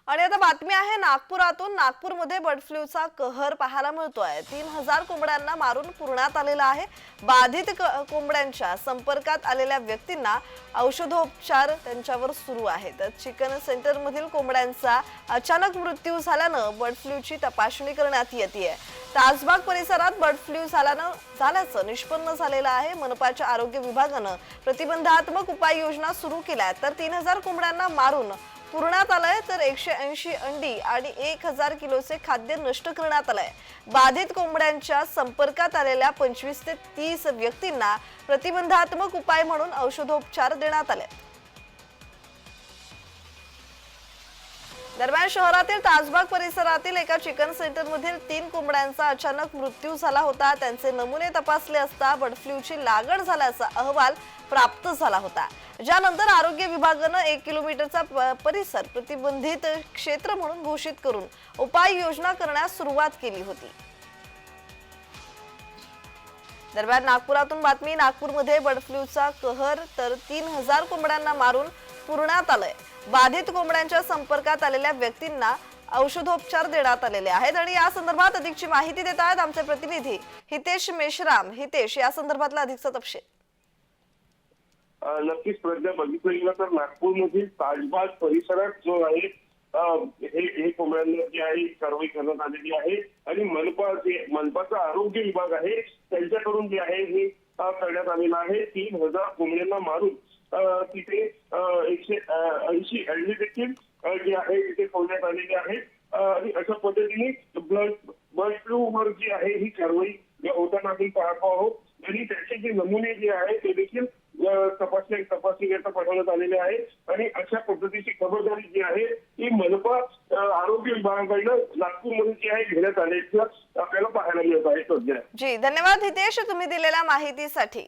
आणि आता बातमी आहे नागपुरातून। नागपूरमध्ये बर्ड फ्लूचा कहर पाहायला मिळतोय। 3000 कोंबड्यांना मारून पुरण्यात आलेला आहे। बाधित कोंबड्यांच्या संपर्कात आलेल्या व्यक्तींना औषधोपचार त्यांच्यावर सुरू आहेत। चिकन सेंटर मधील कोंबड्यांचा अचानक मृत्यू झाल्यानं बर्ड फ्लूची तपासणी करण्यात येते। ताजबाग परिसरात बर्ड फ्लू झाल्याचं निष्पन्न झालेलं आहे। मनपाच्या आरोग्य विभागानं प्रतिबंधात्मक उपाययोजना सुरू केल्या, तर 3000 कोंबड्यांना मारून पुरण्यात आलंय, तर 180 अंडी आणि 1000 किलोचे खाद्य नष्ट करण्यात आलंय। बाधित कोंबड्यांच्या संपर्कात आलेल्या 25 ते 30 व्यक्तींना प्रतिबंधात्मक उपाय म्हणून औषधोपचार देण्यात आले। दरम्यान शहरातील ताजबाग परिसरातील एका चिकन सेंटर मधील 3 कोंबड्यांचा अचानक मृत्यू झाला होता। त्यांचे नमुने तपासले असता बर्ड फ्लूची लागण झाल्याचा अहवाल प्राप्त झाला होता, ज्यानंतर आरोग्य विभागानं 1 किलोमीटरचा परिसर प्रतिबंधित क्षेत्र म्हणून घोषित करून उपाययोजना करण्यास सुरुवात केली होती। दरम्यान नागपुरातून बातमी। नागपूरमध्ये बर्ड फ्लूचा कहर, तर 3000 कोंबड्यांना मारून पुरण्यात आलंय। बाधित कोंबड्यांच्या संपर्कात आलेल्या व्यक्तींना औषधोपचार देण्यात आलेले आहेत। आणि या संदर्भात अधिकची माहिती देत आहेत आमचे प्रतिनिधी हितेश मेश्राम। हितेश, या संदर्भातला अधिकचा तपशील। नक्कीच प्रज्ञा, बघितलं गेलं तर नागपूरमधील ताजबाग परिसरात जो आहे हे कोंबड्यांना जी आहे कारवाई करण्यात आलेली आहे। आणि मनपाचा आरोग्य विभाग आहे त्यांच्याकडून जे आहे हे करण्यात आलेलं आहे। 3000 कोंबड्यांना मारून तिथे 180 अंडी देखील जे आहे तिथे ठेवण्यात आलेली आहे। आणि अशा पद्धतीने बर्ड फ्लू वर जी आहे ही कारवाई होताना आपण पाहतो आहोत। आणि त्याचे जे नमुने जे आहे ते देखील तपासणीकरता पाठवण्यात आलेले आहे। आणि अशा पद्धतीची खबरदारी जी आहे ती मनपा आरोग्य विभागाकडून नागपूरमध्ये जी आहे घेण्यात आल्याचं आपल्याला पाहायला मिळत आहे। जी, धन्यवाद हितेश, तुम्ही दिलेल्या माहितीसाठी।